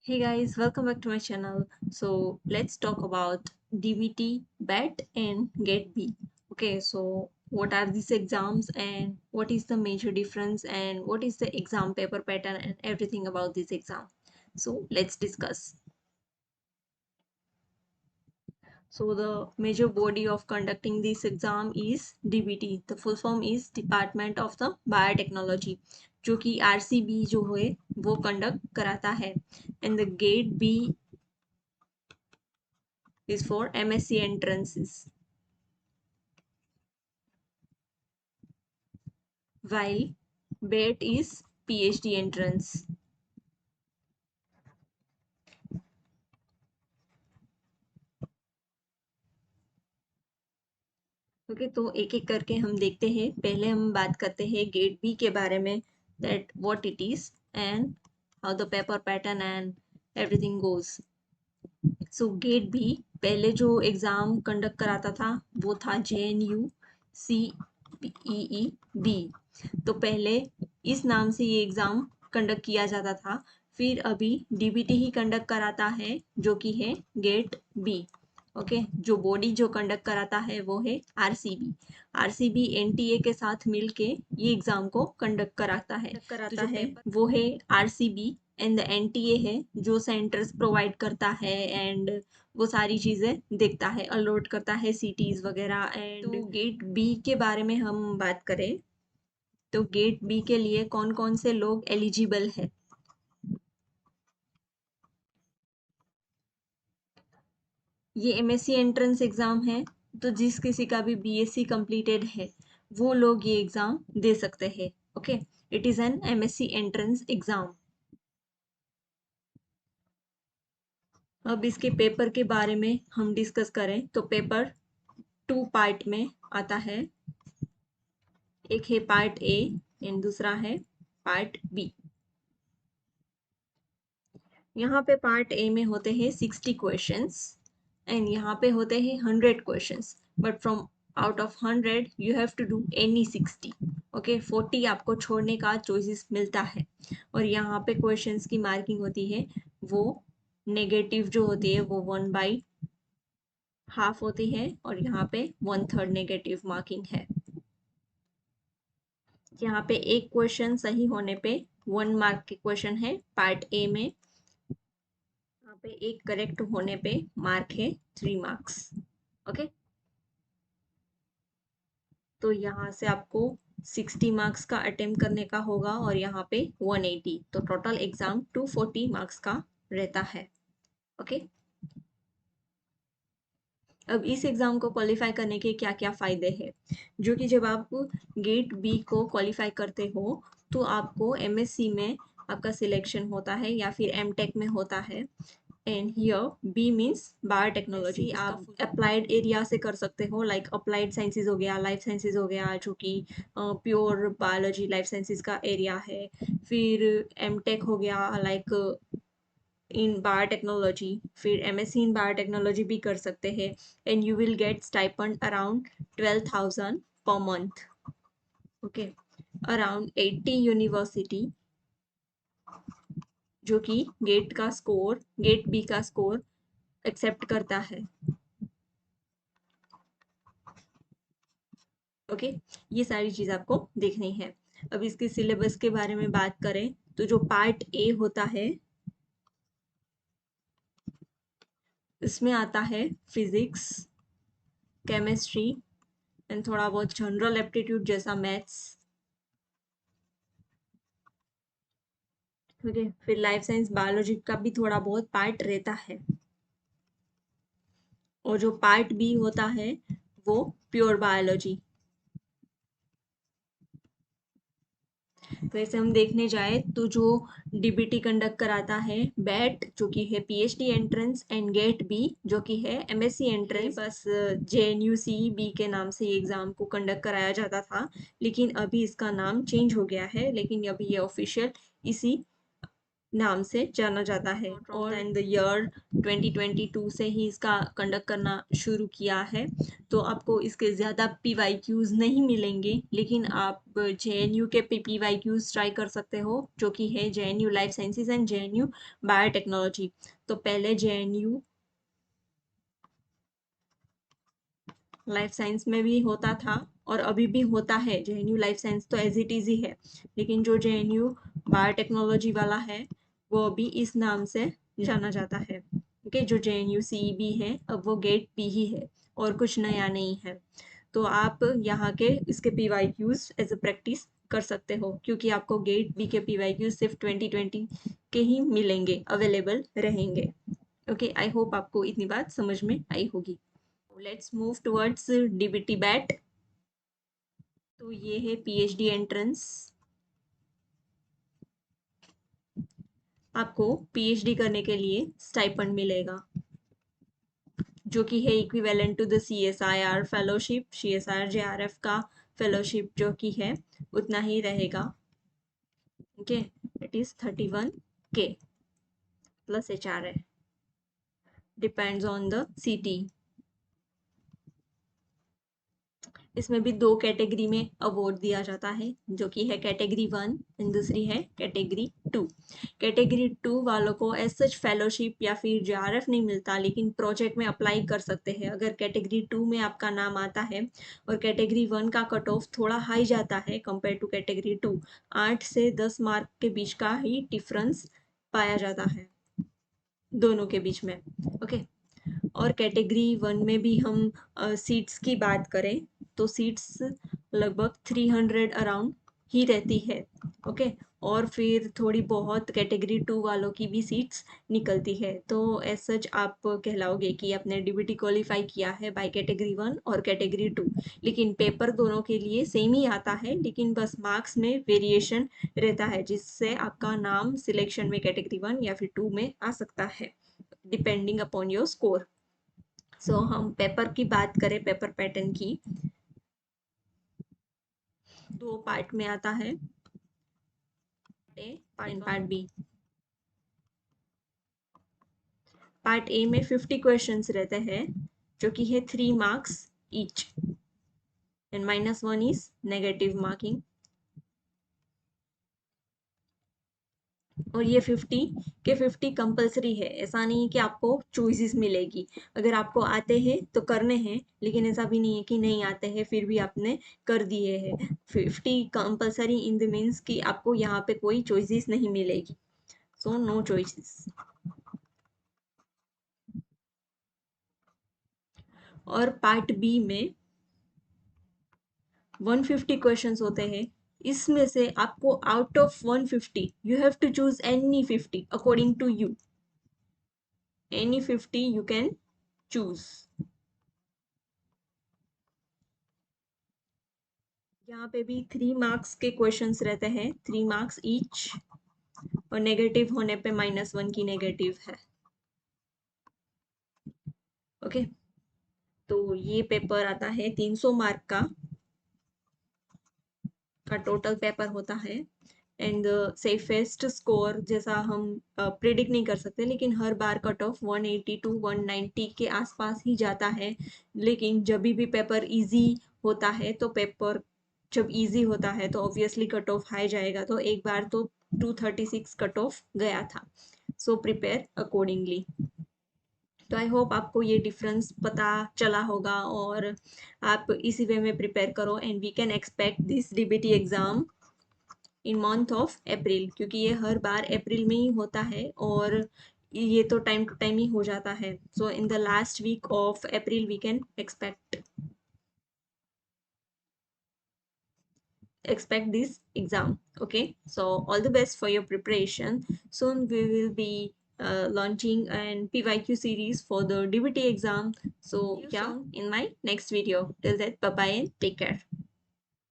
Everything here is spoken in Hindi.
Hey guys, welcome back to my channel. So let's talk about DBT, BET and GATE-B. Okay, so what are these exams and what is the major difference and what is the exam paper pattern and everything about this exam. So let's discuss. So the major body of conducting this exam is DBT. The full form is Department of the Biotechnology, जो कि RCB जो है वो conduct कराता है. And the GATE-B is for MSc entrances, while BET is PhD entrance. Okay, तो एक एक करके हम देखते हैं. पहले हम बात करते हैं गेट बी के बारे में, that what it is and how the paper pattern and everything goes. So GAT B पहले जो एग्जाम कंडक्ट कराता था वो था JNU CEE-B. तो पहले इस नाम से ये एग्जाम कंडक्ट किया जाता था, फिर अभी DBT ही कंडक्ट कराता है जो कि है गेट बी. ओके, जो बॉडी जो कंडक्ट कराता है वो है आरसीबी एनटीए के साथ मिलके ये एग्जाम को कंडक्ट कराता है. तो जो है वो है आरसीबी एंड द एनटीए है जो सेंटर्स प्रोवाइड करता है एंड वो सारी चीजें देखता है, अलॉट करता है सीटीज वगैरह. एंड तो गेट बी के बारे में हम बात करें तो गेट बी के लिए कौन कौन से लोग एलिजिबल है. ये एमएससी एंट्रेंस एग्जाम है, तो जिस किसी का भी बीएससी कंप्लीटेड है वो लोग ये एग्जाम दे सकते हैं. Okay, it is an MSc entrance exam. अब इसके पेपर के बारे में हम डिस्कस करें तो पेपर 2 पार्ट में आता है. एक है पार्ट ए एंड दूसरा है पार्ट बी. यहाँ पे पार्ट ए में होते हैं 60 क्वेश्चंस एंड यहाँ पे होते हैं 100 questions, but from out of 100 you have to do any 60. Okay, 40 आपको छोड़ने का चॉइसेस मिलता है. और यहाँ पे क्वेश्चंस की मार्किंग होती है वो नेगेटिव जो होती है वो 1/2 होती है और यहाँ पे 1/3 नेगेटिव मार्किंग है. यहाँ पे एक क्वेश्चन सही होने पे 1 मार्क के क्वेश्चन है पार्ट ए में. यहाँ पे एक करेक्ट होने पे मार्क है 3 मार्क्स. ओके, तो यहाँ से आपको 60 मार्क्स का अटेम्प्ट करने का होगा और यहाँ पे 180, तो टोटल एग्जाम 240 मार्क्स का रहता है. ओके, अब इस एग्जाम को क्वालिफाई करने के क्या क्या फायदे हैं, जो कि जब आप गेट बी को क्वालिफाई करते हो तो आपको एमएससी में आपका सिलेक्शन होता है या फिर एमटेक में होता है. And here B means biotechnology. आप अप्लाइड एरिया से कर सकते हो, लाइक अप्लाइड साइंसेज हो गया, लाइफ साइंसेज हो गया, जो कि प्योर बायोलॉजी लाइफ साइंसेज का एरिया है. फिर एमटेक हो गया लाइक इन बायोटेक्नोलॉजी, फिर एमएससी इन बायोटेक्नोलॉजी भी कर सकते हैं. And you will get stipend around 12,000 per month. Okay, around 80 university जो कि गेट बी का स्कोर एक्सेप्ट करता है. ओके, ये सारी चीज आपको देखनी है. अब इसके सिलेबस के बारे में बात करें तो जो पार्ट ए होता है इसमें आता है फिजिक्स, केमिस्ट्री एंड थोड़ा बहुत जनरल एप्टीट्यूड जैसा मैथ्स. ओके, फिर लाइफ साइंस बायोलॉजी का भी थोड़ा बहुत पार्ट रहता है. और जो पार्ट बी होता है वो प्योर बायोलॉजी. वैसे हम देखने जाए तो जो डीबीटी कंडक्ट कराता है बैट जो कि है PhD entrance and GAT B जो कि है एमएससी एंट्रेंस, बस JNU CEB के नाम से ये एग्जाम को कंडक्ट कराया जाता था, लेकिन अभी इसका नाम चेंज हो गया है. लेकिन अभी ये ऑफिशियल इसी नाम से जाना जाता है और इन द ईयर 2022 से ही इसका कंडक्ट करना शुरू किया है। तो आपको इसके ज़्यादा PYQs नहीं मिलेंगे, लेकिन आप JNU के PYQs ट्राई कर सकते हो, जो कि है JNU life sciences and JNU biotechnology. तो पहले JNU लाइफ साइंस में भी होता था और अभी भी होता है। JNU लाइफ साइंस तो एज इट इज ही है, लेकिन जो JNU बायोटेक्नोलॉजी वाला है वो अभी इस नाम से जाना जाता है। ओके, जो JNU CEB है अब वो गेट बी ही है और कुछ नया नहीं है। तो आप यहाँ के इसके PYQs एज अ प्रैक्टिस कर सकते हो, क्योंकि आपको गेट बी के PYQs सिर्फ 2020 के ही मिलेंगे, अवेलेबल रहेंगे। ओके, आई होप आपको इतनी बात समझ में आई होगी। Let's move towards DBT bat. तो ये है PhD एंट्रेंस। आपको PhD करने के लिए स्टाइपेंड मिलेगा, जो कि है equivalent to the CSIR fellowship, CSIR JRF का फेलोशिप जो कि है उतना ही रहेगा। Okay, it is 31K plus HRA, depends on the CT। इसमें भी 2 कैटेगरी में अवार्ड दिया जाता है, जो कि है कैटेगरी 1 एंड दूसरी है कैटेगरी 2। कैटेगरी 2 वालों को एज सच फेलोशिप या फिर JRF नहीं मिलता, लेकिन प्रोजेक्ट में अप्लाई कर सकते हैं अगर कैटेगरी 2 में आपका नाम आता है। और कैटेगरी 1 का कट ऑफ थोड़ा हाई जाता है कंपेयर टू कैटेगरी 2, 8 से 10 मार्क के बीच का ही डिफरेंस पाया जाता है दोनों के बीच में। ओके, और कैटेगरी 1 में भी हम सीट्स की बात करें तो सीट्स लगभग 300 अराउंड ही रहती है। ओके, और फिर थोड़ी बहुत कैटेगरी 2 वालों की भी सीट्स निकलती है। तो एज सच आप कहलाओगे कि आपने DBT क्वालिफाई किया है बाय कैटेगरी 1 और कैटेगरी 2, लेकिन पेपर दोनों के लिए सेम ही आता है, लेकिन बस मार्क्स में वेरिएशन रहता है, जिससे आपका नाम सिलेक्शन में कैटेगरी 1 या फिर 2 में आ सकता है, डिपेंडिंग अपॉन योर स्कोर। सो हम पेपर की बात करें, पेपर पैटर्न की, 2 पार्ट में आता है, A and part B. Part A में 50 क्वेश्चंस रहते हैं, जो कि है 3 marks each and -1 is negative marking. और ये 50 के 50 कंपलसरी है, ऐसा नहीं है कि आपको चॉइसेस मिलेगी। अगर आपको आते हैं तो करने हैं, लेकिन ऐसा भी नहीं है कि नहीं आते हैं फिर भी आपने कर दिए हैं। 50 कंपलसरी इन द मीन्स कि आपको यहाँ पे कोई चॉइसेस नहीं मिलेगी, सो नो चॉइसेस। और पार्ट बी में 150 क्वेश्चंस होते हैं। इसमें से आपको out of 150 you have to choose any 50 according to you, any 50 you can choose. यहाँ पे भी 3 मार्क्स के क्वेश्चंस रहते हैं, 3 मार्क्स ईच, और नेगेटिव होने पे -1 की नेगेटिव है। ओके, तो ये पेपर आता है 300 मार्क का टोटल पेपर होता है। एंड सेफेस्ट स्कोर जैसा हम प्रिडिक्ट नहीं कर सकते, लेकिन हर बार कट ऑफ 180 टू 190 के आसपास ही जाता है। लेकिन जब भी पेपर इजी होता है तो पेपर जब इजी होता है तो ऑब्वियसली कट ऑफ हाई जाएगा। तो एक बार तो 236 कट ऑफ गया था। So prepare accordingly. तो आई होप आपको ये डिफरेंस पता चला होगा और आप इसी वे में प्रिपेयर करो, and we can expect this DBT exam in month of April, क्योंकि ये हर बार अप्रैल में ही होता है और ये तो टाइम टू टाइम ही हो जाता है। So in the last week of April we can expect this exam. Okay, so all the best for your preparation. Soon we will be launching an PYQ series for the DBT exam. So yeah, in my next video. Till that, bye bye and take care.